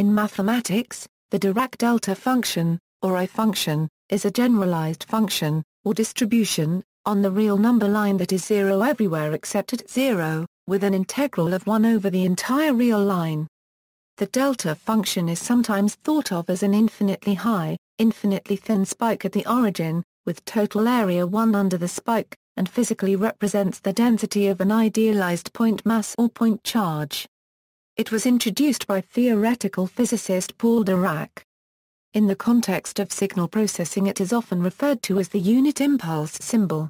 In mathematics, the Dirac delta function, or I function, is a generalized function, or distribution, on the real number line that is zero everywhere except at 0, with an integral of 1 over the entire real line. The delta function is sometimes thought of as an infinitely high, infinitely thin spike at the origin, with total area 1 under the spike, and physically represents the density of an idealized point mass or point charge. It was introduced by theoretical physicist Paul Dirac. In the context of signal processing, it is often referred to as the unit impulse symbol.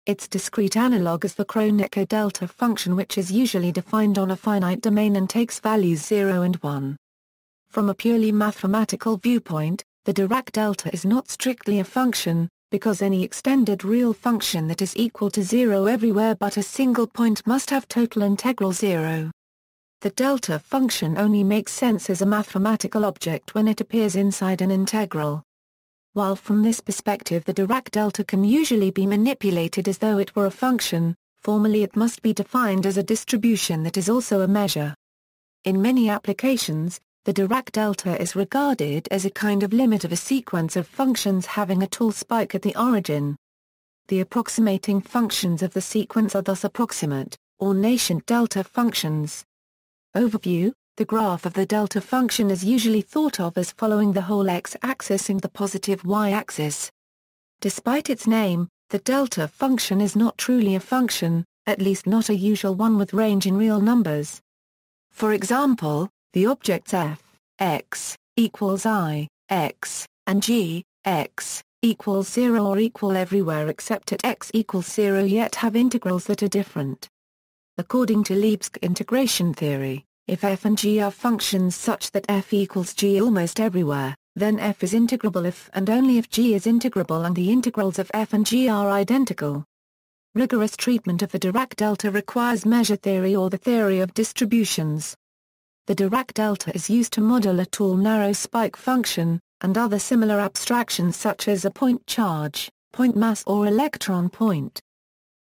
Its discrete analog is the Kronecker delta function, which is usually defined on a finite domain and takes values 0 and 1. From a purely mathematical viewpoint, the Dirac delta is not strictly a function, because any extended real function that is equal to 0 everywhere but a single point must have total integral 0. The delta function only makes sense as a mathematical object when it appears inside an integral. While from this perspective the Dirac delta can usually be manipulated as though it were a function, formally it must be defined as a distribution that is also a measure. In many applications, the Dirac delta is regarded as a kind of limit of a sequence of functions having a tall spike at the origin. The approximating functions of the sequence are thus approximate, or nascent delta functions. Overview: the graph of the delta function is usually thought of as following the whole x-axis and the positive y-axis. Despite its name, the delta function is not truly a function, at least not a usual one with range in real numbers. For example, the objects f, x, equals I, x, and g, x, equals 0 or equal everywhere except at x equals 0 yet have integrals that are different. According to Lebesgue integration theory, if f and g are functions such that f equals g almost everywhere, then f is integrable if and only if g is integrable and the integrals of f and g are identical. Rigorous treatment of the Dirac delta requires measure theory or the theory of distributions. The Dirac delta is used to model a tall narrow spike function, and other similar abstractions such as a point charge, point mass or electron point.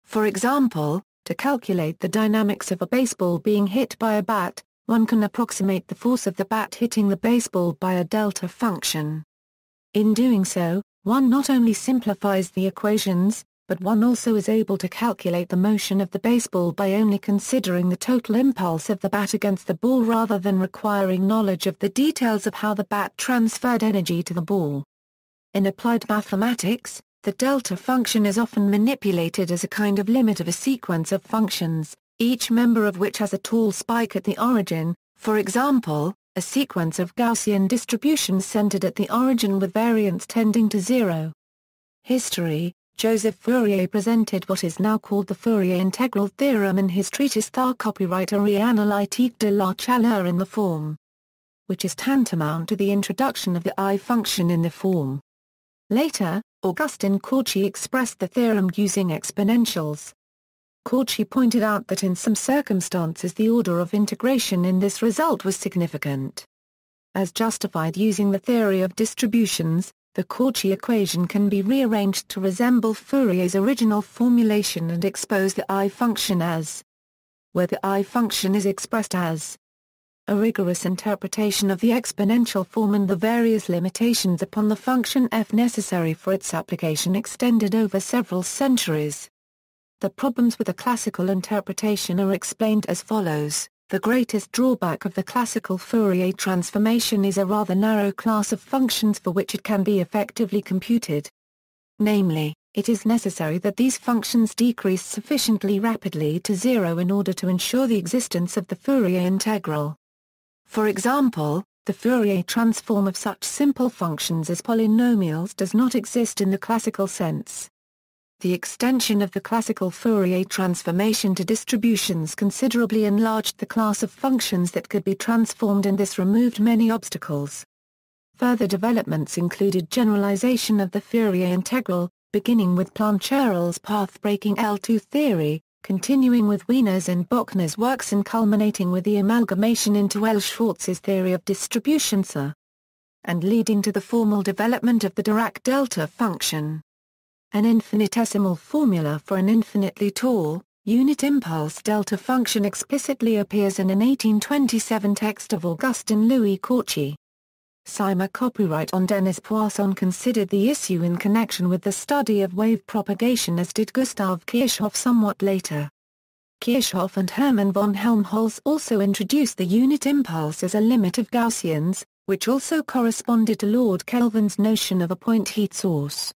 For example, to calculate the dynamics of a baseball being hit by a bat, one can approximate the force of the bat hitting the baseball by a delta function. In doing so, one not only simplifies the equations, but one also is able to calculate the motion of the baseball by only considering the total impulse of the bat against the ball rather than requiring knowledge of the details of how the bat transferred energy to the ball. In applied mathematics, the delta function is often manipulated as a kind of limit of a sequence of functions, each member of which has a tall spike at the origin, for example, a sequence of Gaussian distributions centered at the origin with variance tending to 0. History: Joseph Fourier presented what is now called the Fourier integral theorem in his treatise Thar copyrighterie analytique de la chaleur in the form, which is tantamount to the introduction of the I function in the form. Later, Augustin Cauchy expressed the theorem using exponentials. Cauchy pointed out that in some circumstances the order of integration in this result was significant. As justified using the theory of distributions, the Cauchy equation can be rearranged to resemble Fourier's original formulation and expose the I function as, where the I function is expressed as a rigorous interpretation of the exponential form and the various limitations upon the function f necessary for its application extended over several centuries. The problems with the classical interpretation are explained as follows. The greatest drawback of the classical Fourier transformation is a rather narrow class of functions for which it can be effectively computed. Namely, it is necessary that these functions decrease sufficiently rapidly to 0 in order to ensure the existence of the Fourier integral. For example, the Fourier transform of such simple functions as polynomials does not exist in the classical sense. The extension of the classical Fourier transformation to distributions considerably enlarged the class of functions that could be transformed, and this removed many obstacles. Further developments included generalization of the Fourier integral, beginning with Plancherel's path-breaking L2 theory, continuing with Wiener's and Bochner's works and culminating with the amalgamation into L. Schwarz's theory of distributions, and leading to the formal development of the Dirac delta function. An infinitesimal formula for an infinitely tall, Unit impulse delta function explicitly appears in an 1827 text of Augustin Louis Cauchy. Sima copyright on Denis Poisson considered the issue in connection with the study of wave propagation, as did Gustav Kirchhoff somewhat later. Kirchhoff and Hermann von Helmholtz also introduced the unit impulse as a limit of Gaussians, which also corresponded to Lord Kelvin's notion of a point heat source.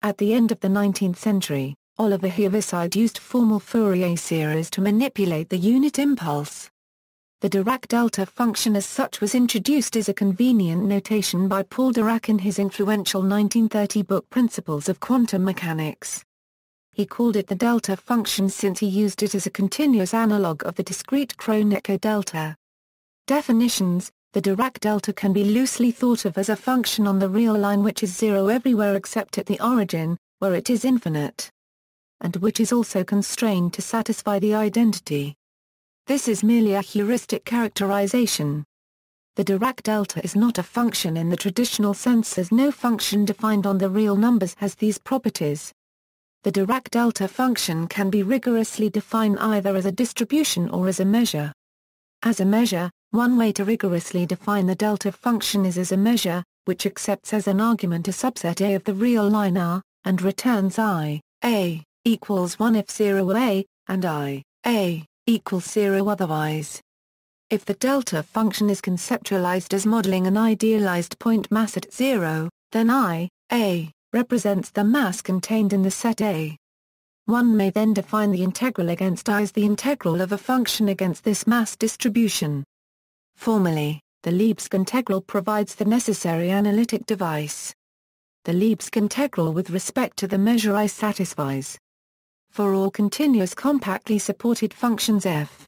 At the end of the 19th century, Oliver Heaviside used formal Fourier series to manipulate the unit impulse. The Dirac delta function as such was introduced as a convenient notation by Paul Dirac in his influential 1930 book Principles of Quantum Mechanics. He called it the delta function since he used it as a continuous analog of the discrete Kronecker delta. Definitions: the Dirac delta can be loosely thought of as a function on the real line which is zero everywhere except at the origin, where it is infinite, and which is also constrained to satisfy the identity. This is merely a heuristic characterization. The Dirac delta is not a function in the traditional sense, as no function defined on the real numbers has these properties. The Dirac delta function can be rigorously defined either as a distribution or as a measure. As a measure, one way to rigorously define the delta function is as a measure, which accepts as an argument a subset A of the real line R, and returns I, A, equals 1 if 0 A, and I, A, equals 0 otherwise. If the delta function is conceptualized as modeling an idealized point mass at 0, then I, A, represents the mass contained in the set A. One may then define the integral against I as the integral of a function against this mass distribution. Formally, the Lebesgue integral provides the necessary analytic device. The Lebesgue integral with respect to the measure I satisfies for all continuous compactly supported functions f.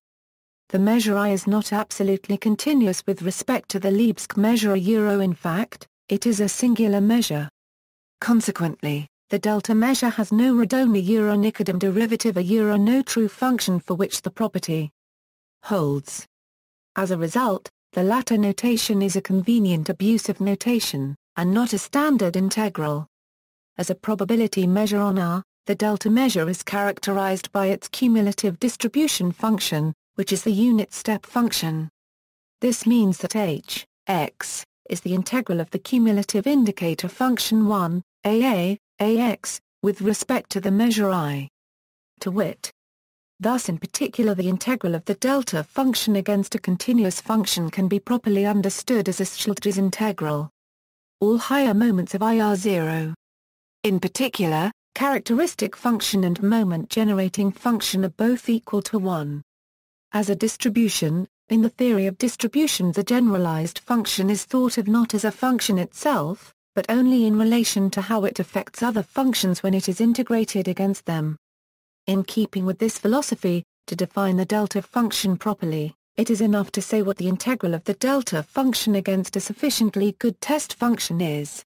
The measure I is not absolutely continuous with respect to the Lebesgue measure in fact, it is a singular measure. Consequently, the delta measure has no Radoni Nicodem derivative no true function for which the property holds. As a result, the latter notation is a convenient abusive notation, and not a standard integral. As a probability measure on R, the delta measure is characterized by its cumulative distribution function, which is the unit step function. This means that h, x, is the integral of the cumulative indicator function 1, ax, with respect to the measure I. To wit. Thus in particular the integral of the delta function against a continuous function can be properly understood as a Schultes integral. All higher moments of I are zero. In particular, characteristic function and moment-generating function are both equal to 1. As a distribution, in the theory of distributions a generalized function is thought of not as a function itself, but only in relation to how it affects other functions when it is integrated against them. In keeping with this philosophy, to define the delta function properly, it is enough to say what the integral of the delta function against a sufficiently good test function is.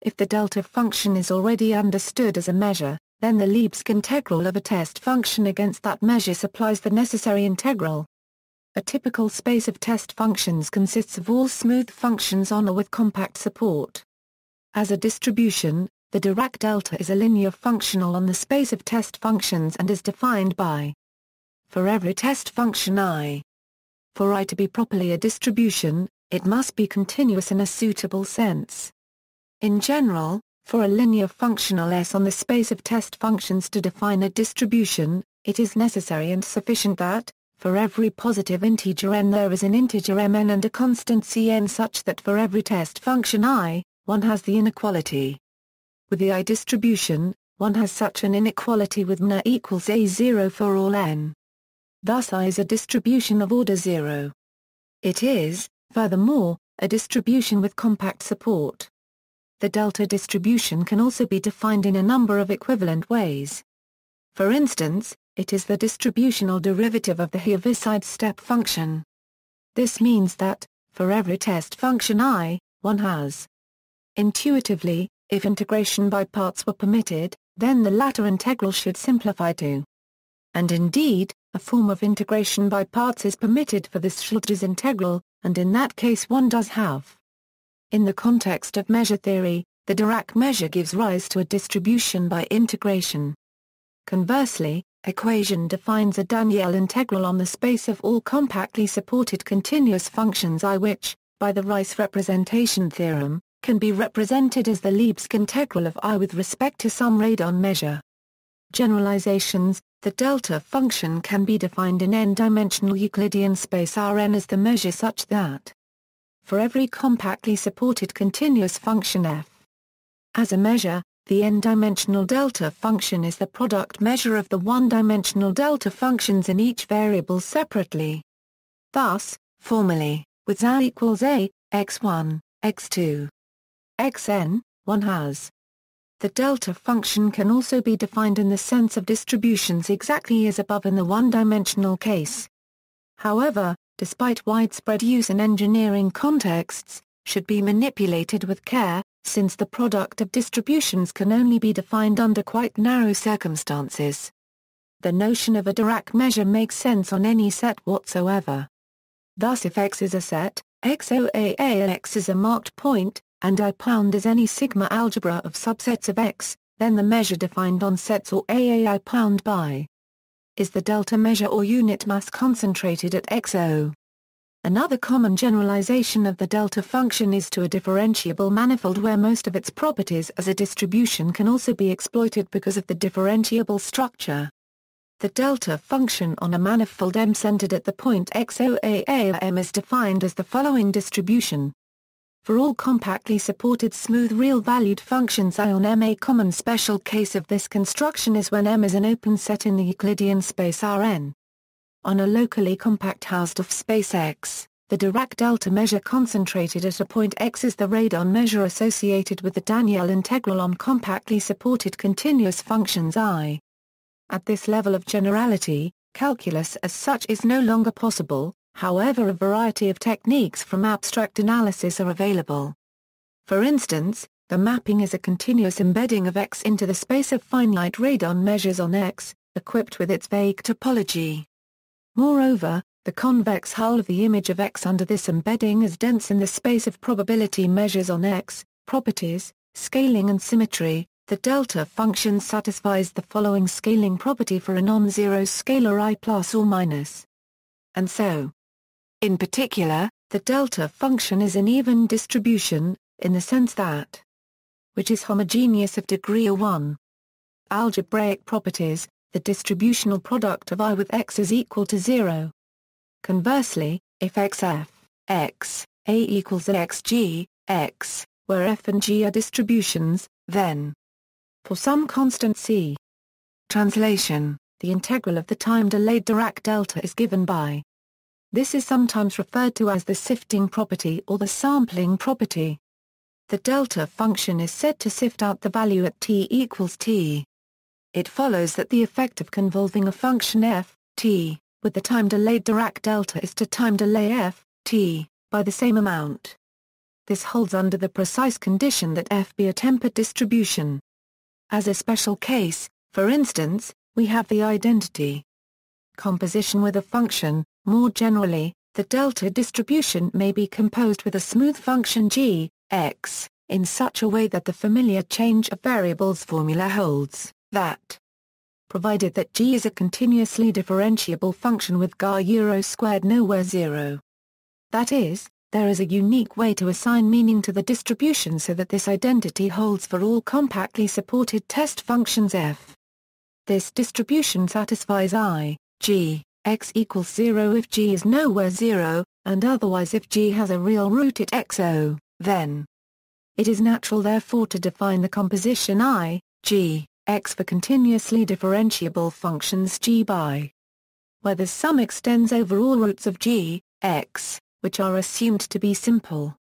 If the delta function is already understood as a measure, then the Lebesgue integral of a test function against that measure supplies the necessary integral. A typical space of test functions consists of all smooth functions on or with compact support. As a distribution, the Dirac delta is a linear functional on the space of test functions and is defined by for every test function I. For I to be properly a distribution, it must be continuous in a suitable sense. In general, for a linear functional S on the space of test functions to define a distribution, it is necessary and sufficient that, for every positive integer n there is an integer mn and a constant cn such that for every test function I, one has the inequality. With the I distribution, one has such an inequality with mn equals a0 for all n. Thus I is a distribution of order 0. It is, furthermore, a distribution with compact support. The delta distribution can also be defined in a number of equivalent ways. For instance, it is the distributional derivative of the Heaviside step function. This means that, for every test function I, one has. Intuitively, if integration by parts were permitted, then the latter integral should simplify to. And indeed, a form of integration by parts is permitted for this Schultes integral, and in that case one does have. In the context of measure theory, the Dirac measure gives rise to a distribution by integration. Conversely, equation defines a Daniell integral on the space of all compactly supported continuous functions I which, by the Rice representation theorem, can be represented as the Lebesgue integral of I with respect to some radon measure. Generalizations: the delta function can be defined in n-dimensional Euclidean space Rn as the measure such that for every compactly supported continuous function f as a measure, the n-dimensional delta function is the product measure of the one-dimensional delta functions in each variable separately. Thus, formally, with z equals a, x1, x2, xn, one has. The delta function can also be defined in the sense of distributions exactly as above in the one-dimensional case. However, despite widespread use in engineering contexts, should be manipulated with care, since the product of distributions can only be defined under quite narrow circumstances. The notion of a Dirac measure makes sense on any set whatsoever. Thus if X is a set, XOAAX is a marked point, and I pound is any sigma algebra of subsets of X, then the measure defined on sets or AAI pound by is the delta measure or unit mass concentrated at XO. Another common generalization of the delta function is to a differentiable manifold where most of its properties as a distribution can also be exploited because of the differentiable structure. The delta function on a manifold M centered at the point XOAAM is defined as the following distribution. For all compactly supported smooth real-valued functions I on M. A common special case of this construction is when M is an open set in the Euclidean space Rn. On a locally compact Hausdorff space X, the Dirac delta measure concentrated at a point X is the radon measure associated with the Daniell integral on compactly supported continuous functions I. At this level of generality, calculus as such is no longer possible, however a variety of techniques from abstract analysis are available. For instance, the mapping is a continuous embedding of X into the space of finite radon measures on X, equipped with its vague topology. Moreover, the convex hull of the image of X under this embedding is dense in the space of probability measures on X, properties, scaling and symmetry. The delta function satisfies the following scaling property for a non-zero scalar I plus or minus. And so. In particular, the delta function is an even distribution, in the sense that which is homogeneous of degree 1. Algebraic properties, the distributional product of I with X is equal to 0. Conversely, if xf, x, a equals xg, x, where f and g are distributions, then for some constant c. Translation: the integral of the time-delayed Dirac delta is given by. This is sometimes referred to as the sifting property or the sampling property. The delta function is said to sift out the value at t equals t. It follows that the effect of convolving a function f, t, with the time-delayed Dirac delta is to time-delay f, t, by the same amount. This holds under the precise condition that f be a tempered distribution. As a special case, for instance, we have the identity composition with a function. More generally, the delta distribution may be composed with a smooth function g, x, in such a way that the familiar change of variables formula holds, that provided that g is a continuously differentiable function with GA squared nowhere 0. That is, there is a unique way to assign meaning to the distribution so that this identity holds for all compactly supported test functions f. This distribution satisfies I, g, x equals 0 if g is nowhere 0, and otherwise if g has a real root at xo, then it is natural therefore to define the composition I, g, x for continuously differentiable functions g by where the sum extends over all roots of g, x, which are assumed to be simple.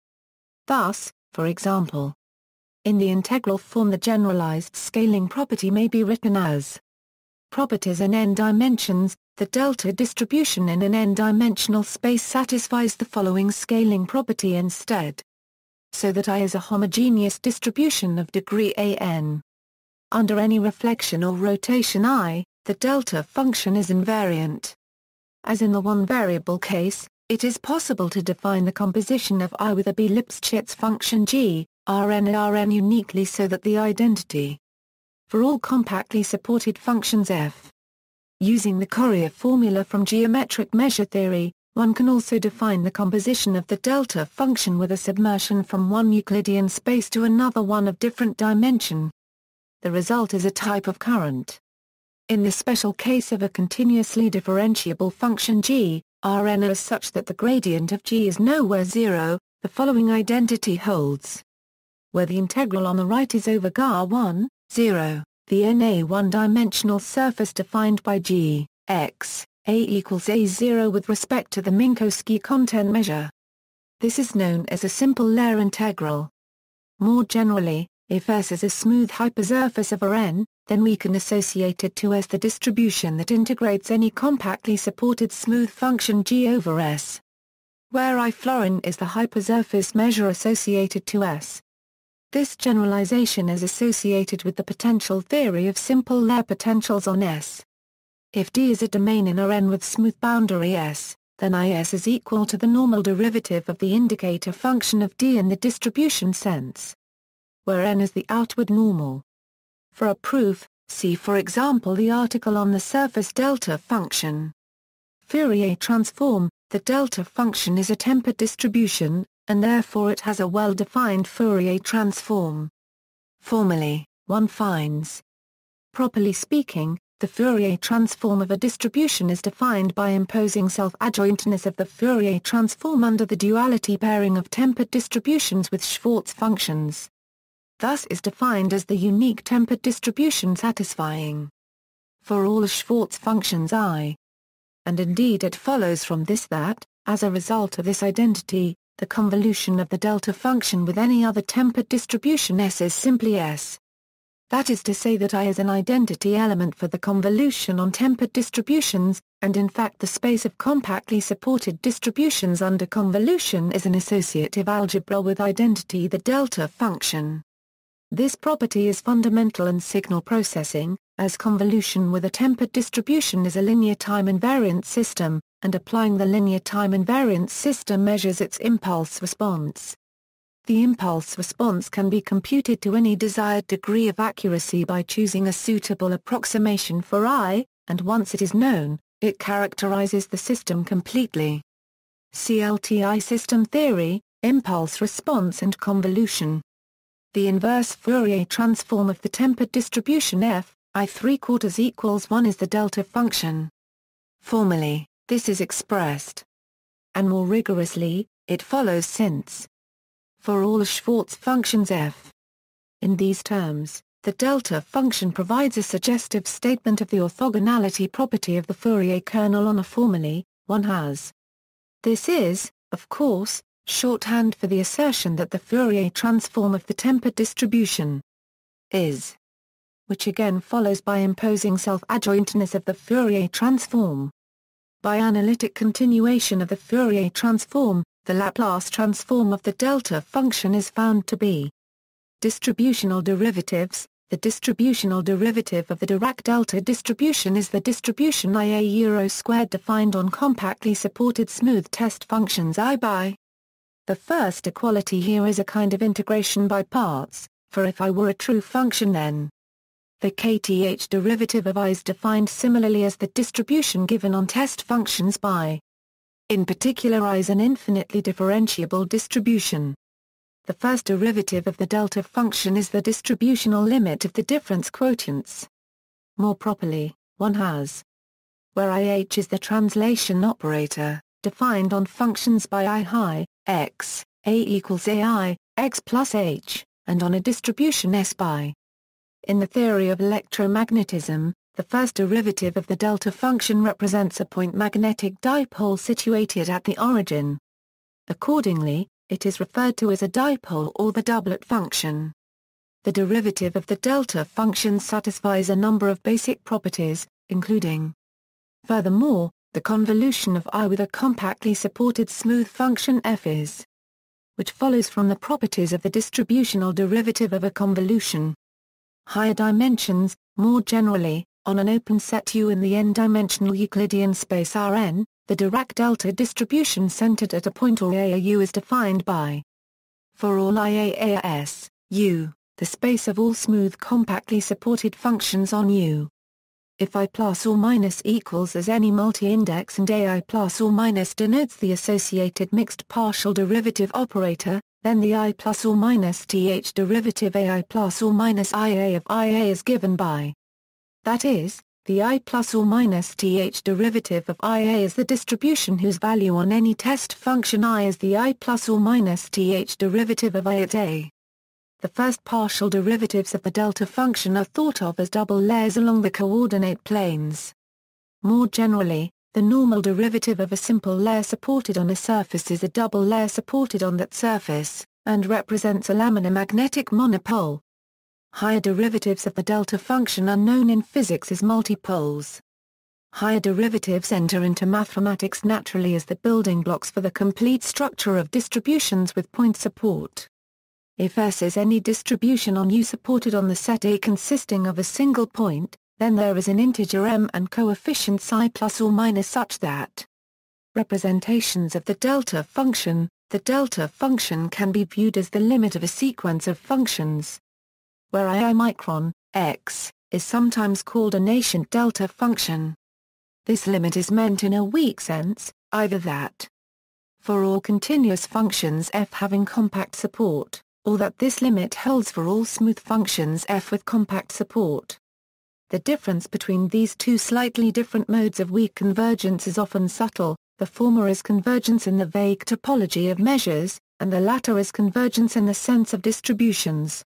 Thus, for example, in the integral form the generalized scaling property may be written as properties in n dimensions. The delta distribution in an n-dimensional space satisfies the following scaling property instead, so that I is a homogeneous distribution of degree an. Under any reflection or rotation I, the delta function is invariant. As in the one-variable case, it is possible to define the composition of I with a B-Lipschitz function g, Rn and Rn uniquely so that the identity for all compactly supported functions f Using the Fourier formula from geometric measure theory, one can also define the composition of the delta function with a submersion from one Euclidean space to another one of different dimension. The result is a type of current. In the special case of a continuously differentiable function g, Rn is such that the gradient of g is nowhere zero, the following identity holds. Where the integral on the right is over Ga1, 0, the n a one-dimensional surface defined by g, x, a equals a0 with respect to the Minkowski content measure. This is known as a simple layer integral. More generally, if S is a smooth hypersurface of Rn, then we can associate it to S the distribution that integrates any compactly supported smooth function g over S. Where I florin is the hypersurface measure associated to S. This generalization is associated with the potential theory of simple layer potentials on S. If D is a domain in Rn with smooth boundary S, then Is is equal to the normal derivative of the indicator function of D in the distribution sense, where n is the outward normal. For a proof, see for example the article on the surface delta function. Fourier transform, the delta function is a tempered distribution, and therefore it has a well-defined Fourier transform. Formally, one finds. Properly speaking, the Fourier transform of a distribution is defined by imposing self-adjointness of the Fourier transform under the duality pairing of tempered distributions with Schwarz functions. Thus is defined as the unique tempered distribution satisfying for all Schwarz functions I. And indeed it follows from this that, as a result of this identity, the convolution of the delta function with any other tempered distribution S is simply S. That is to say that I is an identity element for the convolution on tempered distributions, and in fact the space of compactly supported distributions under convolution is an associative algebra with identity the delta function. This property is fundamental in signal processing, as convolution with a tempered distribution is a linear time invariant system, and applying the linear time invariant system measures its impulse response. The impulse response can be computed to any desired degree of accuracy by choosing a suitable approximation for I, and once it is known, it characterizes the system completely. CLTI system theory, impulse response and convolution. The inverse Fourier transform of the tempered distribution f, I3/4 equals 1 is the delta function. Formally, this is expressed. And more rigorously, it follows since for all Schwarz functions f. In these terms, the delta function provides a suggestive statement of the orthogonality property of the Fourier kernel on a formally, one has. This is, of course, shorthand for the assertion that the Fourier transform of the tempered distribution is, which again follows by imposing self-adjointness of the Fourier transform. By analytic continuation of the Fourier transform, the Laplace transform of the delta function is found to be distributional derivatives. The distributional derivative of the Dirac delta distribution is the distribution IA euro squared defined on compactly supported smooth test functions I by. The first equality here is a kind of integration by parts, for if I were a true function then the kth derivative of I is defined similarly as the distribution given on test functions by. In particular I is an infinitely differentiable distribution. The first derivative of the delta function is the distributional limit of the difference quotients. More properly, one has where IH is the translation operator, defined on functions by I high, x, a equals ai, x plus h, and on a distribution S by. In the theory of electromagnetism, the first derivative of the delta function represents a point magnetic dipole situated at the origin. Accordingly, it is referred to as a dipole or the doublet function. The derivative of the delta function satisfies a number of basic properties, including furthermore, the convolution of I with a compactly supported smooth function f is, which follows from the properties of the distributional derivative of a convolution. Higher dimensions, more generally, on an open set U in the n-dimensional Euclidean space Rn, the Dirac delta distribution centered at a point or a U is defined by for all IAAS, U, the space of all smooth compactly supported functions on U. if I plus or minus equals as any multi-index and ai plus or minus denotes the associated mixed partial derivative operator, then the I plus or minus th derivative ai plus or minus ia of ia is given by. That is, the I plus or minus th derivative of ia is the distribution whose value on any test function I is the I plus or minus th derivative of I at a. The first partial derivatives of the delta function are thought of as double layers along the coordinate planes. More generally, the normal derivative of a simple layer supported on a surface is a double layer supported on that surface, and represents a laminar magnetic monopole. Higher derivatives of the delta function are known in physics as multipoles. Higher derivatives enter into mathematics naturally as the building blocks for the complete structure of distributions with point support. If S is any distribution on U supported on the set A consisting of a single point, then there is an integer m and coefficients I plus or minus such that representations of the delta function can be viewed as the limit of a sequence of functions. Where I micron, x, is sometimes called a nascent delta function. This limit is meant in a weak sense, either that for all continuous functions f having compact support, or that this limit holds for all smooth functions f with compact support. The difference between these two slightly different modes of weak convergence is often subtle. The former is convergence in the vague topology of measures, and the latter is convergence in the sense of distributions.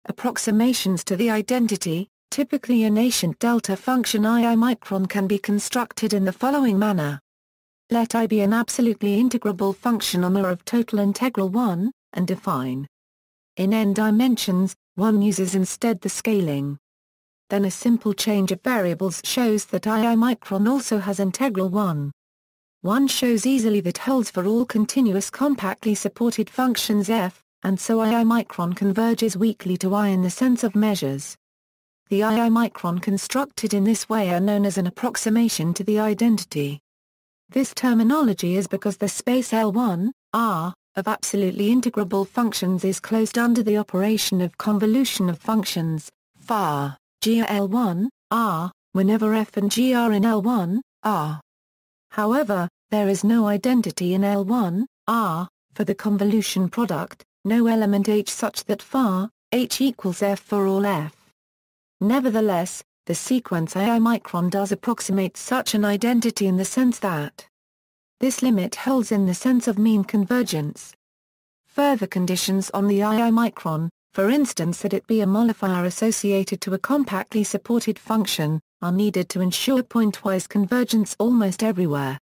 Approximations to the identity, typically a nascent delta function I micron, can be constructed in the following manner. Let I be an absolutely integrable function on A of total integral 1, and define. In n dimensions, one uses instead the scaling. Then a simple change of variables shows that I micron also has integral 1. One shows easily that holds for all continuous compactly supported functions f, and so I micron converges weakly to I in the sense of measures. The I micron constructed in this way are known as an approximation to the identity. This terminology is because the space L1, R, of absolutely integrable functions is closed under the operation of convolution of functions, phi, g L1, R, whenever f and g are in L1, R. However, there is no identity in L1, R, for the convolution product, no element h such that phi, h equals f for all f. Nevertheless, the sequence I micron does approximate such an identity in the sense that this limit holds in the sense of mean convergence. Further conditions on the I micron, for instance that it be a modifier associated to a compactly supported function, are needed to ensure pointwise convergence almost everywhere.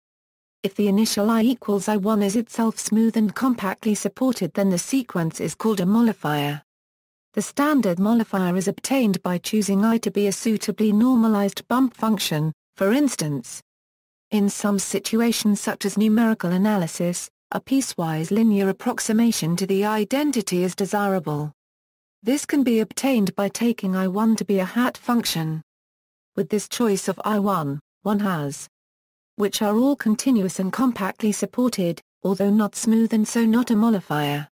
If the initial I equals I1 is itself smooth and compactly supported, then the sequence is called a modifier. The standard modifier is obtained by choosing I to be a suitably normalized bump function, for instance. In some situations such as numerical analysis, a piecewise linear approximation to the identity is desirable. This can be obtained by taking I1 to be a hat function. With this choice of I1, one has which are all continuous and compactly supported, although not smooth and so not a modifier.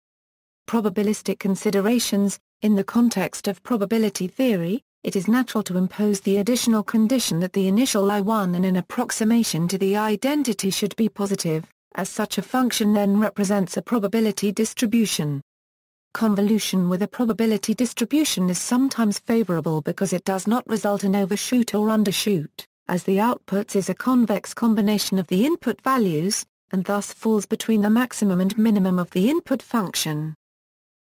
Probabilistic considerations. In the context of probability theory, it is natural to impose the additional condition that the initial I1 in an approximation to the identity should be positive, as such a function then represents a probability distribution. Convolution with a probability distribution is sometimes favorable because it does not result in overshoot or undershoot, as the outputs is a convex combination of the input values, and thus falls between the maximum and minimum of the input function.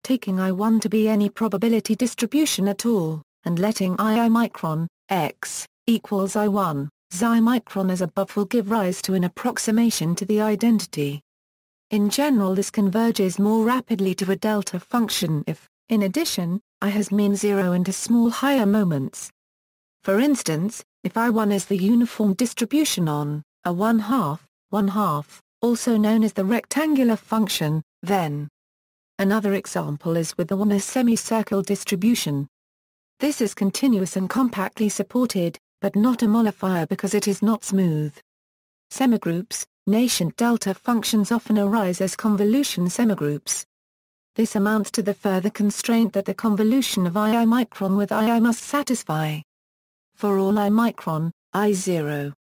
Taking I1 to be any probability distribution at all, and letting I micron, x, equals I1, xi micron as above will give rise to an approximation to the identity. In general, this converges more rapidly to a delta function if, in addition, I has mean zero into small higher moments. For instance, if I1 is the uniform distribution on a 1/2, also known as the rectangular function, then another example is with the 1 as semicircle distribution. This is continuous and compactly supported, but not a modifier because it is not smooth. Semigroups, nascent delta functions often arise as convolution semigroups. This amounts to the further constraint that the convolution of I micron with I must satisfy for all I micron, I0.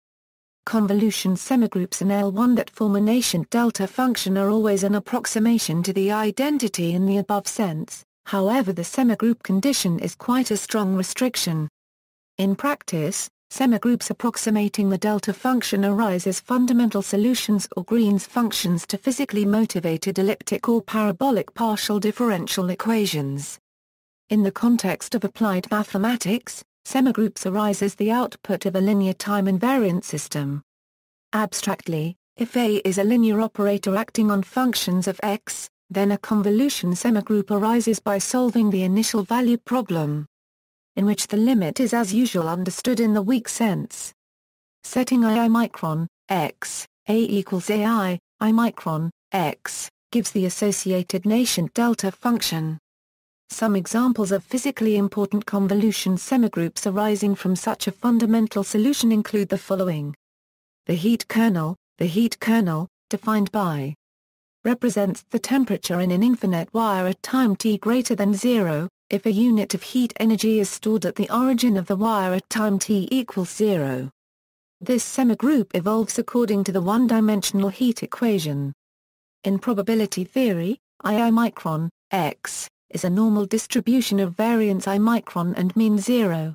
Convolution semigroups in L1 that form a nascent delta function are always an approximation to the identity in the above sense, however the semigroup condition is quite a strong restriction. In practice, semigroups approximating the delta function arise as fundamental solutions or Green's functions to physically motivated elliptic or parabolic partial differential equations. In the context of applied mathematics, semigroups arise as the output of a linear time-invariant system. Abstractly, if A is a linear operator acting on functions of x, then a convolution semigroup arises by solving the initial value problem, in which the limit is as usual understood in the weak sense. Setting I micron, x, A equals AI, I micron, x, gives the associated nascent delta function. Some examples of physically important convolution semigroups arising from such a fundamental solution include the following. The heat kernel, defined by represents the temperature in an infinite wire at time t greater than 0, if a unit of heat energy is stored at the origin of the wire at time t equals 0. This semigroup evolves according to the one-dimensional heat equation. In probability theory, I micron, x, is a normal distribution of variance I micron and mean 0.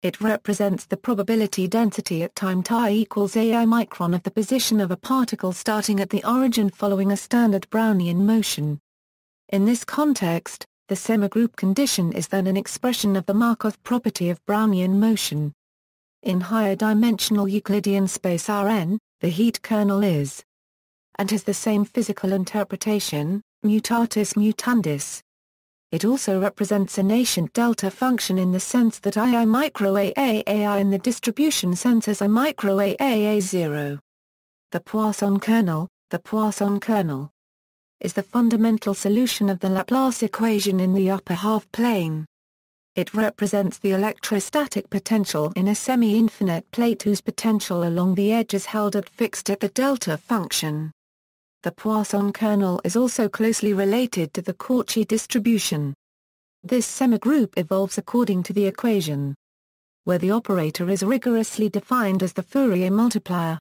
It represents the probability density at time t equals AI micron of the position of a particle starting at the origin following a standard Brownian motion. In this context, the semigroup condition is then an expression of the Markov property of Brownian motion. In higher dimensional Euclidean space Rn, the heat kernel is and has the same physical interpretation, mutatis mutandis. It also represents a nascent delta function in the sense that I micro AAAI in the distribution sense as I micro AAA0. The Poisson kernel, is the fundamental solution of the Laplace equation in the upper half plane. It represents the electrostatic potential in a semi-infinite plate whose potential along the edge is held at fixed at the delta function. The Poisson kernel is also closely related to the Cauchy distribution. This semigroup evolves according to the equation, where the operator is rigorously defined as the Fourier multiplier.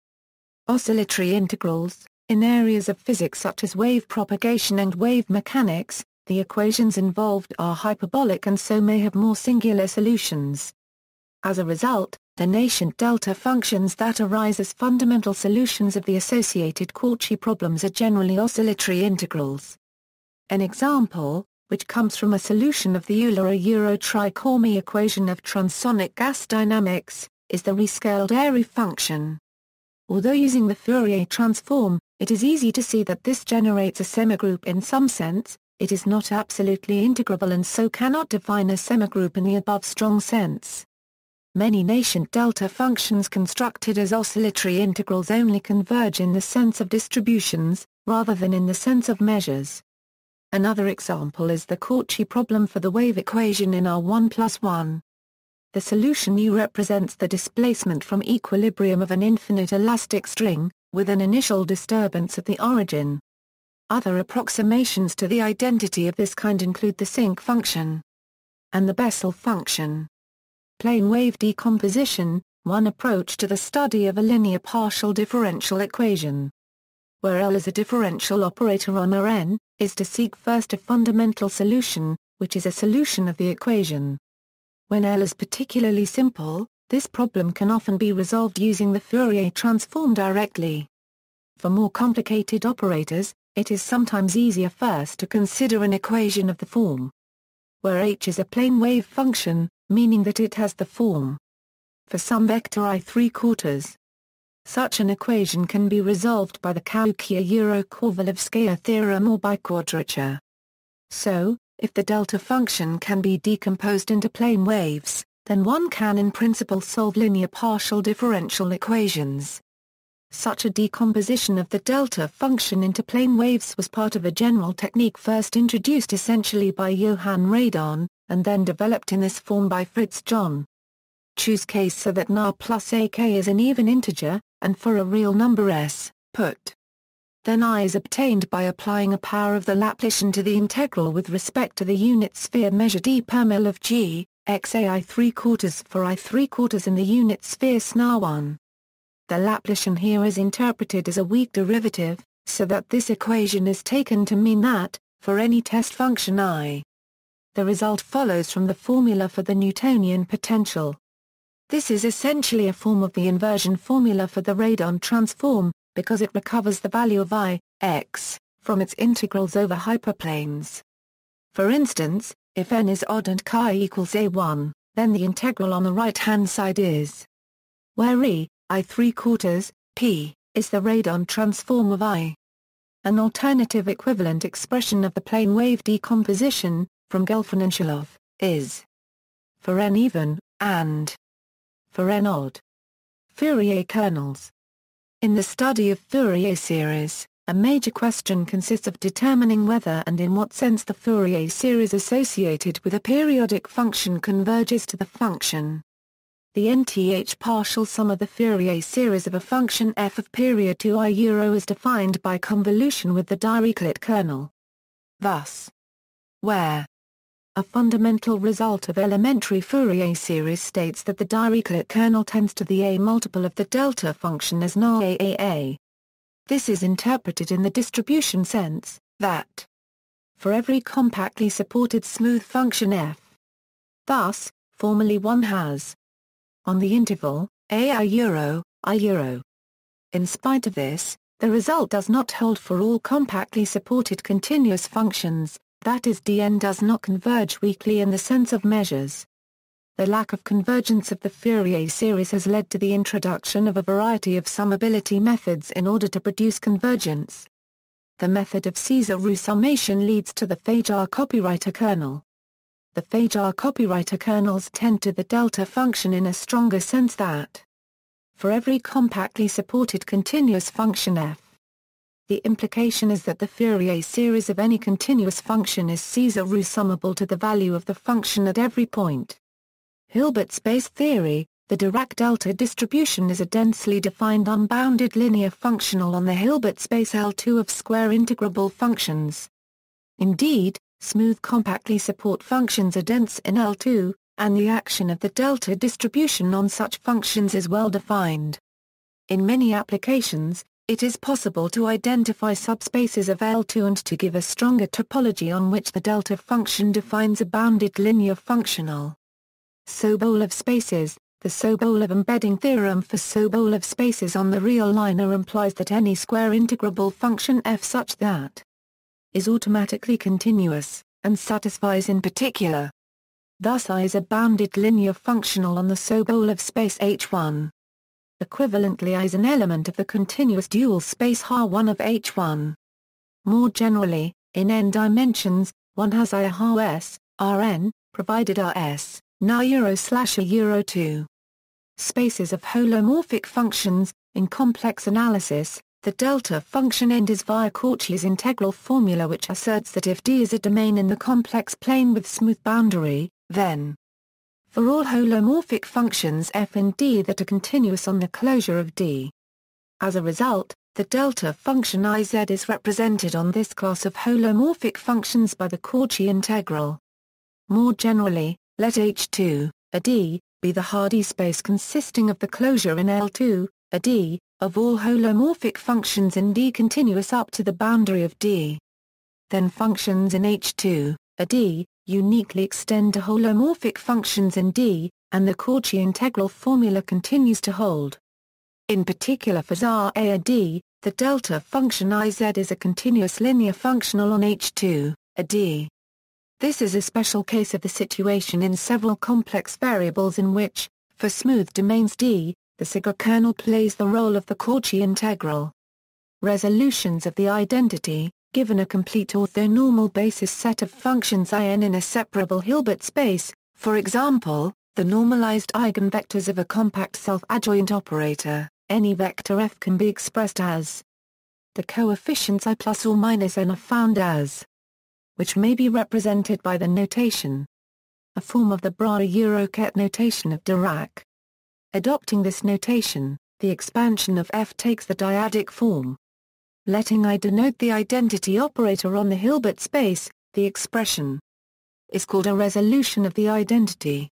Oscillatory integrals, in areas of physics such as wave propagation and wave mechanics, the equations involved are hyperbolic and so may have more singular solutions. As a result, the nascent delta functions that arise as fundamental solutions of the associated Cauchy problems are generally oscillatory integrals. An example, which comes from a solution of the Euler-Tricomi equation of transonic gas dynamics, is the rescaled Airy function. Although using the Fourier transform, it is easy to see that this generates a semigroup in some sense, it is not absolutely integrable and so cannot define a semigroup in the above strong sense. Many nascent delta functions constructed as oscillatory integrals only converge in the sense of distributions, rather than in the sense of measures. Another example is the Cauchy problem for the wave equation in R1+1. The solution U represents the displacement from equilibrium of an infinite elastic string, with an initial disturbance at the origin. Other approximations to the identity of this kind include the sinc function and the Bessel function. Plane wave decomposition, one approach to the study of a linear partial differential equation, where L is a differential operator on Rn, is to seek first a fundamental solution, which is a solution of the equation. When L is particularly simple, this problem can often be resolved using the Fourier transform directly. For more complicated operators, it is sometimes easier first to consider an equation of the form where H is a plane wave function, meaning that it has the form for some vector I3/4. Such an equation can be resolved by the Cauchy-Korolevskaya theorem or by quadrature. So, if the delta function can be decomposed into plane waves, then one can in principle solve linear partial differential equations. Such a decomposition of the delta function into plane waves was part of a general technique first introduced essentially by Johann Radon, and then developed in this form by Fritz John. Choose case so that n plus ak is an even integer, and for a real number s, put. Then I is obtained by applying a power of the Laplacian to the integral with respect to the unit sphere measured e per mil of g, x a I3/4 for I3/4 in the unit sphere SNA1. The Laplacian here is interpreted as a weak derivative, so that this equation is taken to mean that, for any test function I, the result follows from the formula for the Newtonian potential. This is essentially a form of the inversion formula for the radon transform, because it recovers the value of I, x, from its integrals over hyperplanes. For instance, if n is odd and chi equals a1, then the integral on the right-hand side is where e, I3/4, p, is the radon transform of I. An alternative equivalent expression of the plane wave decomposition, from Gelfand and Shilov, is for n even, and for n odd. Fourier kernels. In the study of Fourier series, a major question consists of determining whether and in what sense the Fourier series associated with a periodic function converges to the function. The nth partial sum of the Fourier series of a function f of period 2 I is defined by convolution with the Dirichlet kernel. Thus, where a fundamental result of elementary Fourier series states that the Dirichlet kernel tends to the A multiple of the delta function as NA. This is interpreted in the distribution sense, that for every compactly supported smooth function f, thus, formally one has on the interval, I euro. In spite of this, the result does not hold for all compactly supported continuous functions, that is Dn does not converge weakly in the sense of measures. The lack of convergence of the Fourier series has led to the introduction of a variety of summability methods in order to produce convergence. The method of Caesar-Roux summation leads to the Fajar-Copywriter kernel. The Fajar-Copywriter kernels tend to the delta function in a stronger sense that for every compactly supported continuous function f, the implication is that the Fourier series of any continuous function is Caesar-Roux summable to the value of the function at every point. Hilbert space theory. The Dirac delta distribution is a densely defined unbounded linear functional on the Hilbert space L2 of square integrable functions. Indeed, smooth compactly support functions are dense in L2, and the action of the delta distribution on such functions is well defined. In many applications, it is possible to identify subspaces of L2 and to give a stronger topology on which the delta function defines a bounded linear functional. Sobol of spaces. The Sobolev embedding theorem for Sobolev spaces on the real liner implies that any square integrable function f such that is automatically continuous, and satisfies in particular. Thus I is a bounded linear functional on the Sobolev space H1. Equivalently I is an element of the continuous dual space Ha1 of H1. More generally, in n dimensions, one has I a Ha-S, Rn, provided Rs, Na /A2. Spaces of holomorphic functions. In complex analysis, the delta function enters via Cauchy's integral formula, which asserts that if D is a domain in the complex plane with smooth boundary, then for all holomorphic functions f and d that are continuous on the closure of D. As a result, the delta function Iz is represented on this class of holomorphic functions by the Cauchy integral. More generally, let H2, a D, be the Hardy space consisting of the closure in L2, a D, of all holomorphic functions in D continuous up to the boundary of D. Then functions in H2, a D, uniquely extend to holomorphic functions in D, and the Cauchy integral formula continues to hold. In particular for ZA a D, the delta function Iz is a continuous linear functional on H2, a D. This is a special case of the situation in several complex variables in which, for smooth domains D, the Sigar kernel plays the role of the Cauchy integral. Resolutions of the identity, given a complete orthonormal basis set of functions In a separable Hilbert space, for example, the normalized eigenvectors of a compact self-adjoint operator, any vector f can be expressed as the coefficients I plus or minus n are found as, which may be represented by the notation, a form of the Bra-Euroket notation of Dirac. Adopting this notation, the expansion of f takes the dyadic form. Letting I denote the identity operator on the Hilbert space, the expression is called a resolution of the identity.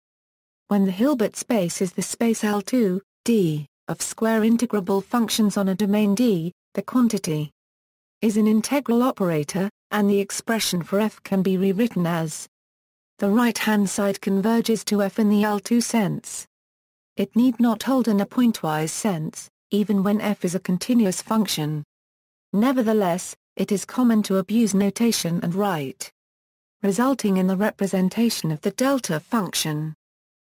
when the Hilbert space is the space L2, D, of square integrable functions on a domain D, the quantity is an integral operator, and the expression for f can be rewritten as the right-hand side converges to f in the L2 sense. It need not hold in a pointwise sense, even when f is a continuous function. Nevertheless, it is common to abuse notation and write, resulting in the representation of the delta function.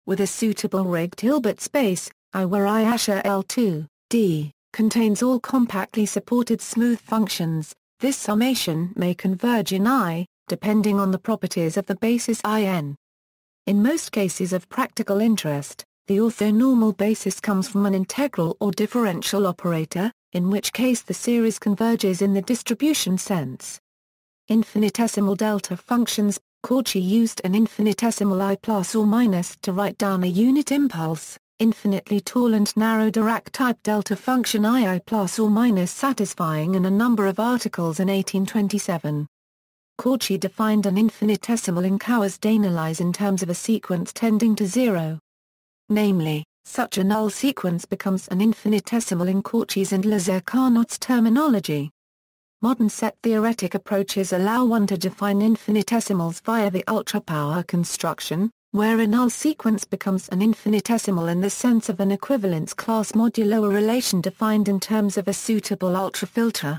With a suitable rigged Hilbert space, I where I L2, D, contains all compactly supported smooth functions, this summation may converge in I, depending on the properties of the basis In. In most cases of practical interest, the orthonormal basis comes from an integral or differential operator, in which case the series converges in the distribution sense. Infinitesimal delta functions. Cauchy used an infinitesimal I plus or minus to write down a unit impulse, infinitely tall and narrow Dirac-type delta function II plus or minus satisfying in a number of articles in 1827. Cauchy defined an infinitesimal in Cauchy-Danielize in terms of a sequence tending to zero. Namely, such a null sequence becomes an infinitesimal in Cauchy's and Lazare-Carnot's terminology. Modern set-theoretic approaches allow one to define infinitesimals via the ultrapower construction, where a null sequence becomes an infinitesimal in the sense of an equivalence class modulo a relation defined in terms of a suitable ultrafilter.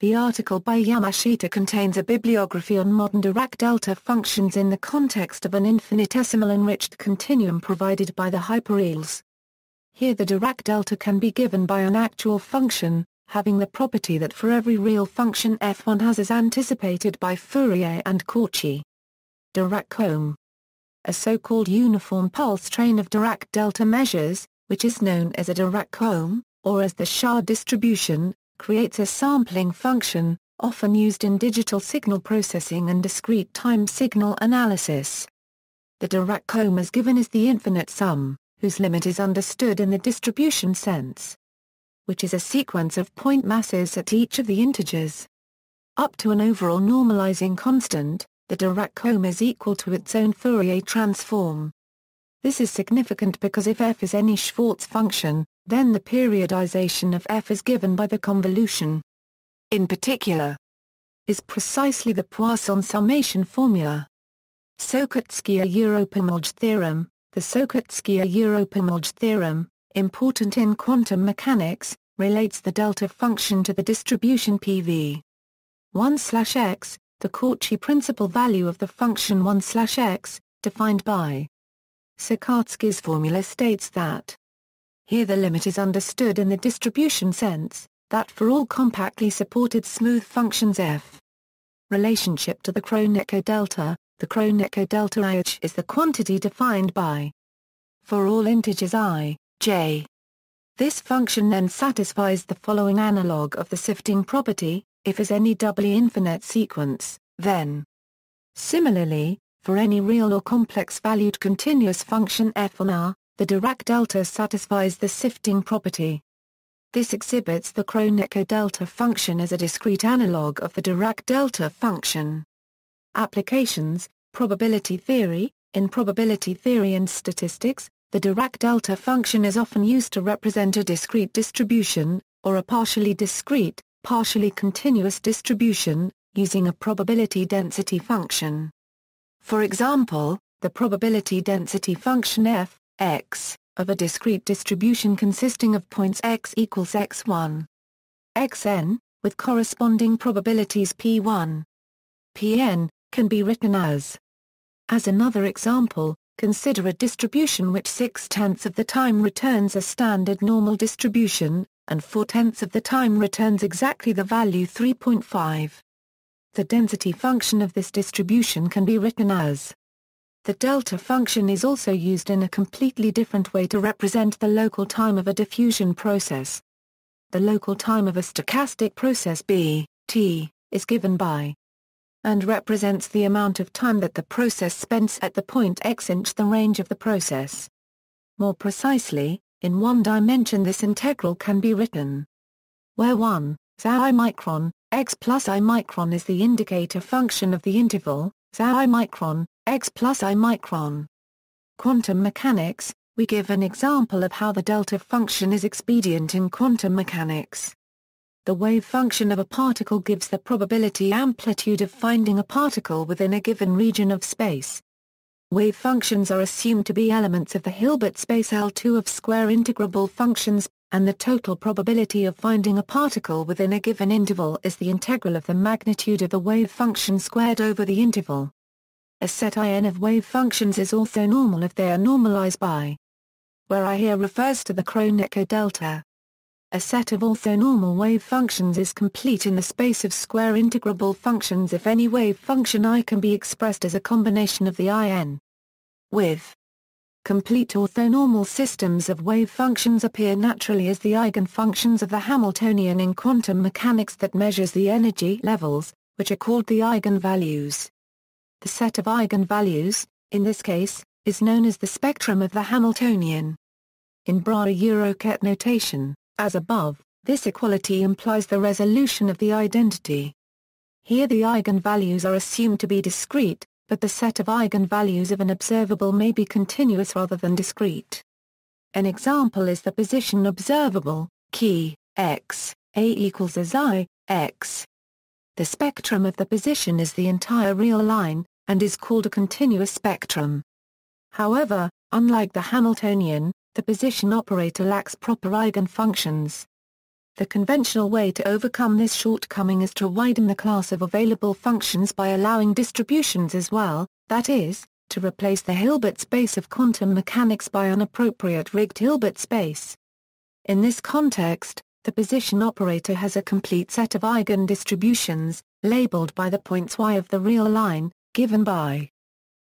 The article by Yamashita contains a bibliography on modern Dirac delta functions in the context of an infinitesimal enriched continuum provided by the hypereals. Here the Dirac delta can be given by an actual function, having the property that for every real function f1 has as anticipated by Fourier and Cauchy. Dirac comb. A so-called uniform pulse train of Dirac delta measures, which is known as a Dirac comb, or as the Shah distribution, creates a sampling function, often used in digital signal processing and discrete time signal analysis. The Dirac comb is given as the infinite sum, whose limit is understood in the distribution sense, which is a sequence of point masses at each of the integers. Up to an overall normalizing constant, the Dirac comb is equal to its own Fourier transform. This is significant because if f is any Schwartz function, then the periodization of f is given by the convolution. In particular, is precisely the Poisson summation formula. Sokotskaya-Europomolj theorem. The Sokotskaya-Europomolj theorem, important in quantum mechanics, relates the delta function to the distribution PV 1/x, the Cauchy principal value of the function 1/x, defined by Sokotskaya's formula states that here the limit is understood in the distribution sense, that for all compactly supported smooth functions f. Relationship to the Kronecker delta. The Kronecker delta IH is the quantity defined by for all integers I, j. This function then satisfies the following analog of the sifting property, if is any doubly infinite sequence, then. Similarly, for any real or complex-valued continuous function f on R, the Dirac delta satisfies the sifting property. This exhibits the Kronecker delta function as a discrete analog of the Dirac delta function. Applications. Probability theory. In probability theory and statistics, the Dirac delta function is often used to represent a discrete distribution, or a partially discrete, partially continuous distribution, using a probability density function. For example, the probability density function f, x, of a discrete distribution consisting of points x equals x1, xn, with corresponding probabilities p1, pn, can be written as another example, consider a distribution which 6/10 of the time returns a standard normal distribution, and 4/10 of the time returns exactly the value 3.5. The density function of this distribution can be written as. The delta function is also used in a completely different way to represent the local time of a diffusion process. The local time of a stochastic process B, T, is given by and represents the amount of time that the process spends at the point x in the range of the process. More precisely, in one dimension this integral can be written where 1, I micron, x plus I micron is the indicator function of the interval, I micron, x plus I micron. Quantum mechanics, we give an example of how the delta function is expedient in quantum mechanics. The wave function of a particle gives the probability amplitude of finding a particle within a given region of space. Wave functions are assumed to be elements of the Hilbert space L2 of square integrable functions, and the total probability of finding a particle within a given interval is the integral of the magnitude of the wave function squared over the interval. A set In of wave functions is also normal if they are normalized by, where I here refers to the Kronecker delta. A set of also normal wave functions is complete in the space of square integrable functions if any wave function I can be expressed as a combination of the In. With complete orthonormal systems of wave functions appear naturally as the eigenfunctions of the Hamiltonian in quantum mechanics that measures the energy levels, which are called the eigenvalues. The set of eigenvalues, in this case, is known as the spectrum of the Hamiltonian. In Bra-Eurochet notation, as above, this equality implies the resolution of the identity. Here the eigenvalues are assumed to be discrete, but the set of eigenvalues of an observable may be continuous rather than discrete. An example is the position observable, key, x, a equals as I, x. The spectrum of the position is the entire real line, and is called a continuous spectrum. However, unlike the Hamiltonian, the position operator lacks proper eigenfunctions. The conventional way to overcome this shortcoming is to widen the class of available functions by allowing distributions as well, that is, to replace the Hilbert space of quantum mechanics by an appropriate rigged Hilbert space. In this context, the position operator has a complete set of eigendistributions, labeled by the points y of the real line, given by.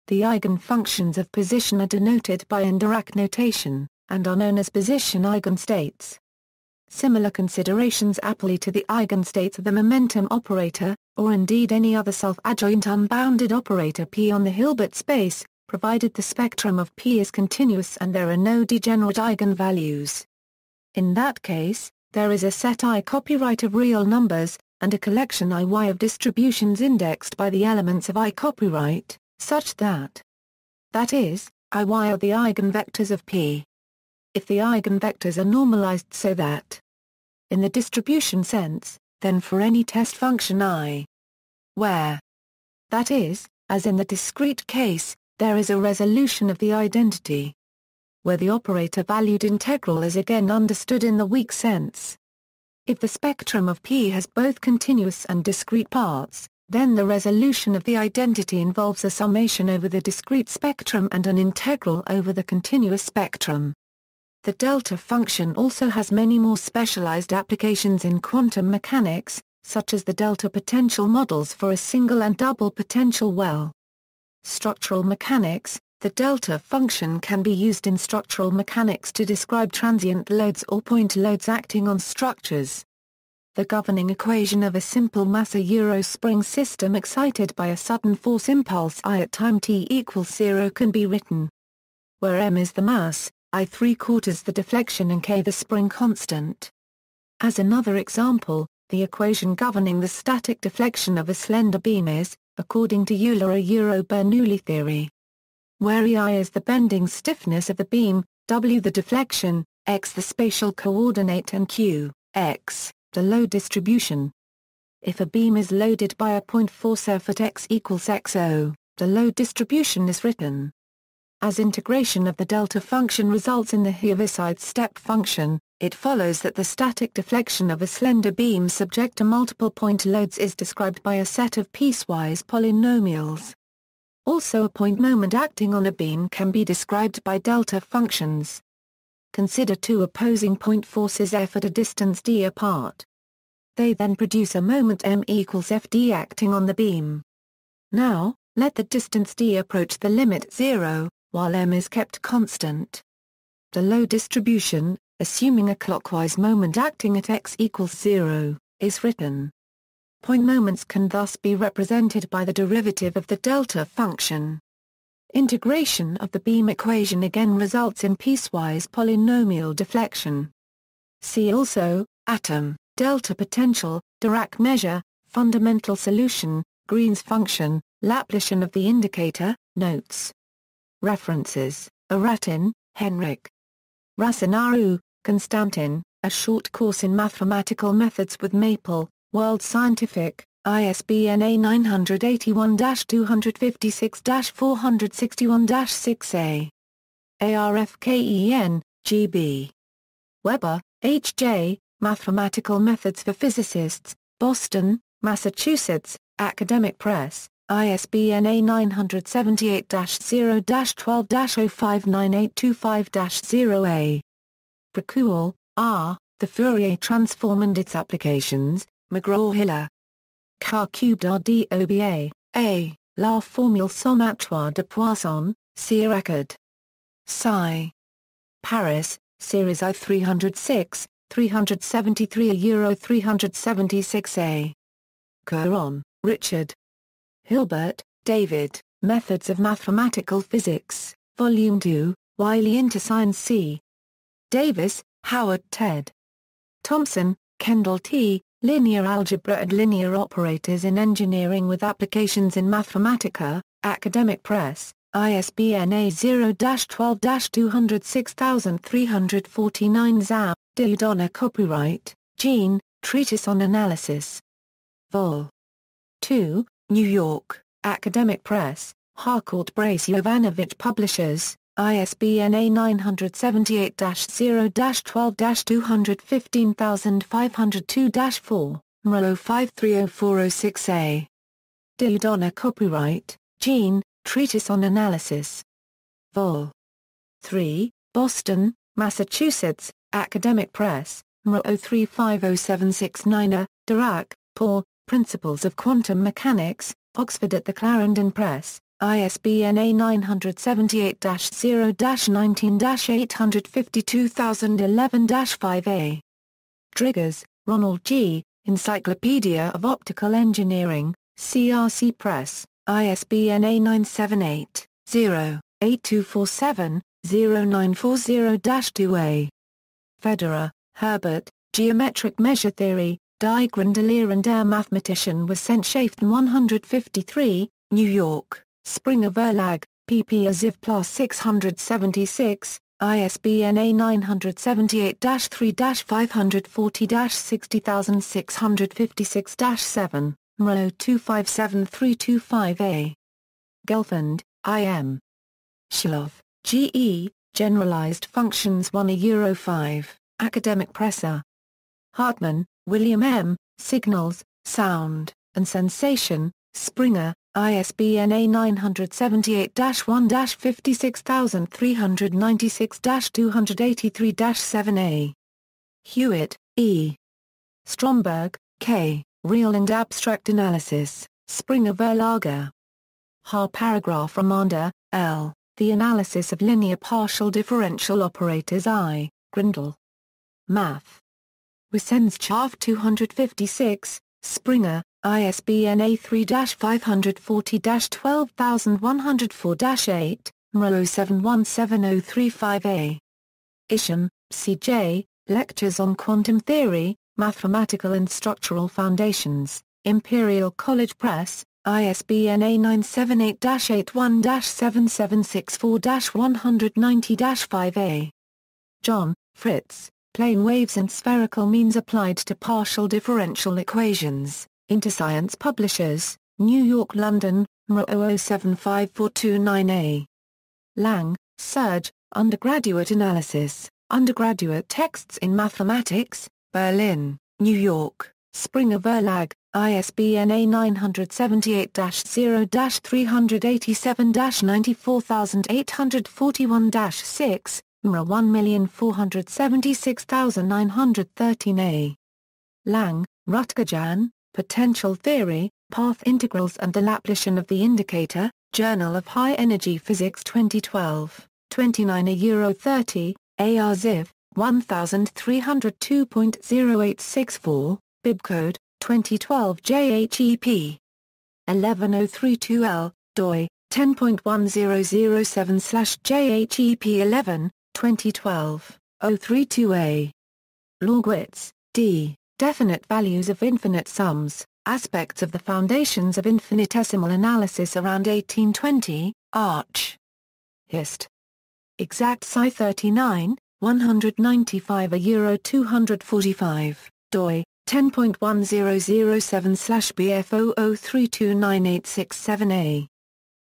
The eigenfunctions of position are denoted by Dirac notation, and are known as position eigenstates. Similar considerations apply to the eigenstates of the momentum operator, or indeed any other self-adjoint unbounded operator P on the Hilbert space, provided the spectrum of P is continuous and there are no degenerate eigenvalues. In that case, there is a set I copyright of real numbers, and a collection IY of distributions indexed by the elements of I copyright, such that is, IY are the eigenvectors of P. If the eigenvectors are normalized so that, in the distribution sense, then for any test function I, where, that is, as in the discrete case, there is a resolution of the identity, where the operator valued integral is again understood in the weak sense. If the spectrum of P has both continuous and discrete parts, then the resolution of the identity involves a summation over the discrete spectrum and an integral over the continuous spectrum. The delta function also has many more specialized applications in quantum mechanics, such as the delta potential models for a single and double potential well. Structural mechanics, the delta function can be used in structural mechanics to describe transient loads or point loads acting on structures. The governing equation of a simple mass Euro spring system excited by a sudden force impulse I at time t equals 0 can be written, where m is the mass, I 3/4 the deflection and k the spring constant. As another example, the equation governing the static deflection of a slender beam is, according to Euler-Bernoulli theory, where EI is the bending stiffness of the beam, W the deflection, x the spatial coordinate and q, x, the load distribution. If a beam is loaded by a point force F at x equals xo, the load distribution is written. As integration of the delta function results in the Heaviside step function, it follows that the static deflection of a slender beam subject to multiple point loads is described by a set of piecewise polynomials. Also, a point moment acting on a beam can be described by delta functions. Consider two opposing point forces F at a distance d apart. They then produce a moment m equals Fd acting on the beam. Now, let the distance d approach the limit 0, while m is kept constant. The load distribution, assuming a clockwise moment acting at x equals 0, is written. Point moments can thus be represented by the derivative of the delta function. Integration of the beam equation again results in piecewise polynomial deflection. See also, atom, delta potential, Dirac measure, fundamental solution, Green's function, Laplacian of the indicator, notes. References: Aratin, Henrik. Rasinaru, Konstantin, A Short Course in Mathematical Methods with Maple, World Scientific, ISBN A981-256-461-6A. ARFKEN, GB. Weber, H. J., Mathematical Methods for Physicists, Boston, Massachusetts, Academic Press, ISBN A978-0-12-059825-0A. Prekuhl, R., The Fourier Transform and Its Applications, McGraw-Hiller. K-Doba, A., La Formule sommatoire de Poisson, Record. Sci. Paris, Series I 306, 373 Euro 376A. Caron, Richard. Hilbert, David, Methods of Mathematical Physics, Volume 2, Wiley InterScience C. Davis, Howard Ted. Thompson, Kendall T., Linear Algebra and Linear Operators in Engineering with Applications in Mathematica, Academic Press, ISBN A0-12-206349 Zhao, Dieudonné Copyright, Jean, Treatise on Analysis. Vol. 2, New York, Academic Press, Harcourt Brace Jovanovich Publishers, ISBN A978-0-12-215502-4, MRO 530406A. Dieudonné Copyright, Jean, Treatise on Analysis. Vol. 3, Boston, Massachusetts, Academic Press, MRO 03507690, Dirac, Paul, Principles of Quantum Mechanics, Oxford at the Clarendon Press, ISBN A978-0-19-852011-5A. Driggers, Ronald G., Encyclopedia of Optical Engineering, CRC Press, ISBN A978-0-8247-0940-2A. Federer, Herbert, Geometric Measure Theory, Die Grundlehre der Mathematischen Wissenschaft 153, New York, Springer Verlag, pp. Asiv Plus 676, ISBN A978-3-540-60656-7, MRO 257325A. Gelfand, I.M. Shilov, G.E., Generalized Functions 1 Euro 5, Academic Pressa. Hartman, William M., Signals, Sound, and Sensation, Springer, ISBN A978-1-56396-283-7A. Hewitt, E. Stromberg, K., Real and Abstract Analysis, Springer Verlage. Haar Paragraph Ramander, L., The Analysis of Linear Partial Differential Operators I, Grindel. Math. Wissenschaft 256, Springer, ISBN A3-540-12104-8, MRO 717035A. Isham, C.J., Lectures on Quantum Theory, Mathematical and Structural Foundations, Imperial College Press, ISBN A978-81-7764-190-5A. John, Fritz, Plane Waves and Spherical Means Applied to Partial Differential Equations, InterScience Publishers, New York London, MRO 0075429A. Lang, Serge, Undergraduate Analysis, Undergraduate Texts in Mathematics, Berlin, New York, Springer Verlag, ISBN A977-387-94841-6, MRO 1476913A. Lang, Rutger Jan, Potential Theory, Path Integrals and the Laplacian of the Indicator, Journal of High Energy Physics 2012, 29 Euro 30, AR Ziv, 1302.0864, Bibcode, 2012 JHEP. 11032L, doi, 10.1007/JHEP11, 2012, 032A. Lorgwitz, D. Definite Values of Infinite Sums, Aspects of the Foundations of Infinitesimal Analysis around 1820, Arch. Hist. Exact Sci 39, 195 euro 245, doi, 10.1007/BF00329867A.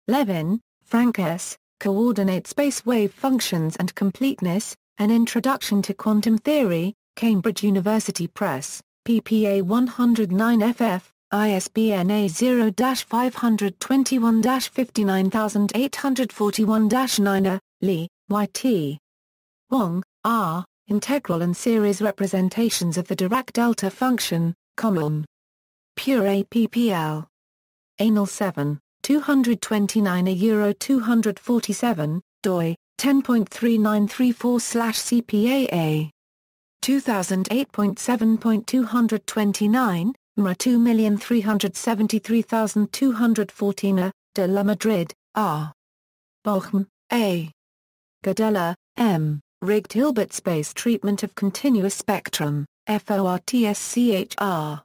Levin, Frank S., Coordinate Space Wave Functions and Completeness, An Introduction to Quantum Theory, Cambridge University Press, PPA 109FF, ISBN A0-521-59841-9, Lee, Y.T. Wang, R., Integral and Series Representations of the Dirac Delta Function, Common. Pure APPL. Anal 7, 229 euro 247, doi, 10.3934/CPAA. 2008.7.229, MRA 2373214, de la Madrid, R. Bochum, A. Gadella, M. Rigged Hilbert Space Treatment of Continuous Spectrum, FORTSCHR.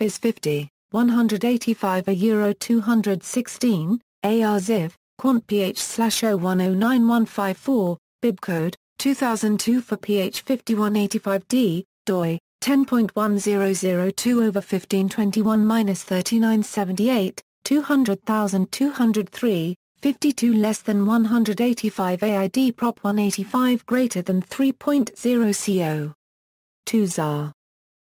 Phys 50, 185 euro 216, AR-ZIV, Quant PH/01091154, Bibcode, 2002 for PH 5185D, doi, 10.1002/1521-3978, 200,203, 52 less than 185 AID Prop 185 greater than 3.0 CO. 2 Zar.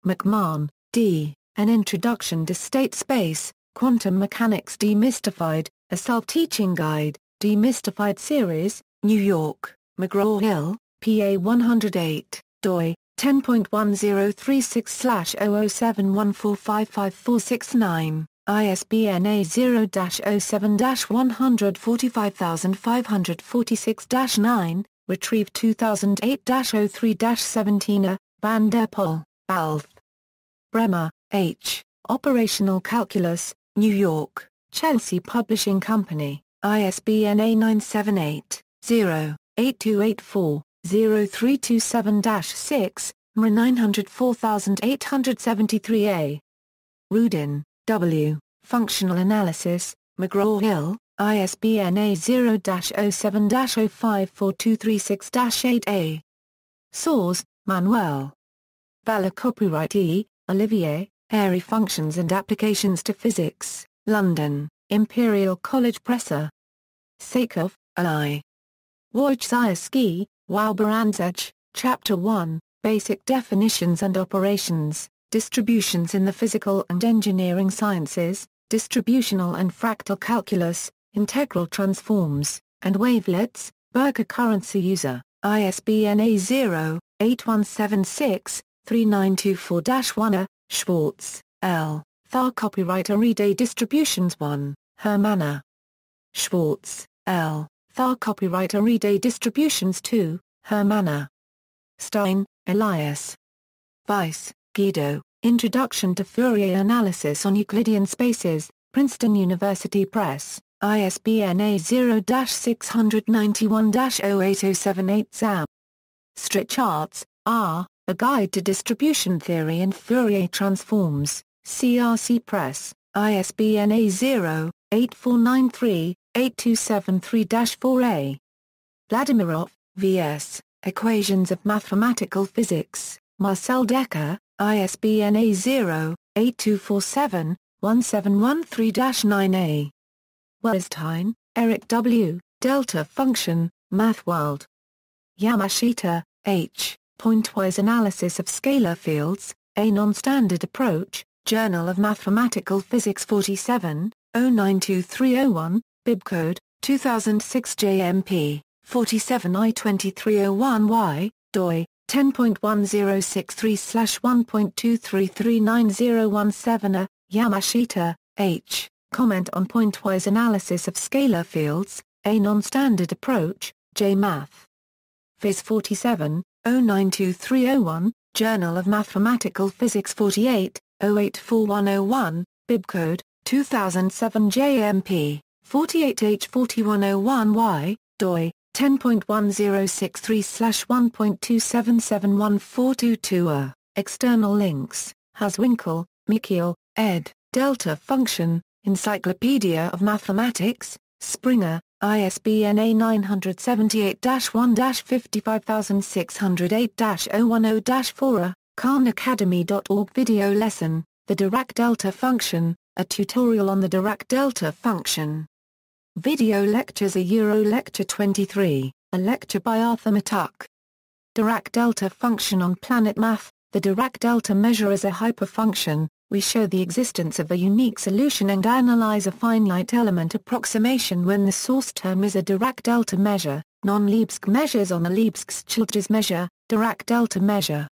McMahon, D., An Introduction to State Space, Quantum Mechanics Demystified, A Self-Teaching Guide, Demystified Series, New York, McGraw-Hill, PA 108, doi, 10.1036/0071455469, ISBN A0-07-145546-9, retrieved 2008-03-17, Van der Pol, Alf. Bremer, H., Operational Calculus, New York, Chelsea Publishing Company, ISBN A978-0-8284-0327-6, MRA 904873A. Rudin, W., Functional Analysis, McGraw-Hill, ISBN A0-07-054236-8A. Soers, Manuel. Bella Copyright E. Olivier, Airy Functions and Applications to Physics, London, Imperial College Presser. Sakov, I. Wojciechowski, Wałbrzych, Chapter 1, Basic Definitions and Operations, Distributions in the Physical and Engineering Sciences, Distributional and Fractal Calculus, Integral Transforms, and Wavelets, Berger Currency User, ISBN A0-8176-3924-1, Schwartz, L., Thar Copyright Array Distributions 1, Hermanna. Schwartz, L., Thar Copyright Array Distributions 2, Hermanna. Stein, Elias. Weiss, Guido, Introduction to Fourier Analysis on Euclidean Spaces, Princeton University Press, ISBN A0-691-08078 ZAM. Stricharts, R., A Guide to Distribution Theory and Fourier Transforms, CRC Press, ISBN A0-8493-8273-4A. Vladimirov, V.S., Equations of Mathematical Physics, Marcel Decker, ISBN A0-8247-1713-9A. Weierstein, Eric W., Delta Function, MathWorld. Yamashita, H., Pointwise Analysis of Scalar Fields, A Non-Standard Approach, Journal of Mathematical Physics 47, 092301, Bibcode, 2006 JMP, 47I2301Y, doi, 10.1063/1.2339017. Yamashita, H., Comment on Pointwise Analysis of Scalar Fields, A Non-Standard Approach, J-Math. Phys 47, 092301, Journal of Mathematical Physics 48, 084101, Bibcode, 2007 JMP, 48H4101Y, doi, 10.1063/1.2771422. External links, Haswinkel, Michiel, ed., Delta Function, Encyclopedia of Mathematics, Springer, ISBN A978-1-55608-010-4, khanacademy.org. Video lesson, The Dirac delta function, a tutorial on the Dirac delta function. Video lectures Lecture 23, a lecture by Arthur Matuk. Dirac delta function on Planet Math. The Dirac delta measure is a hyperfunction. We show the existence of a unique solution and analyze a finite element approximation when the source term is a Dirac delta measure, non-Lebesgue measures on a Lebesgue-Childress measure, Dirac delta measure.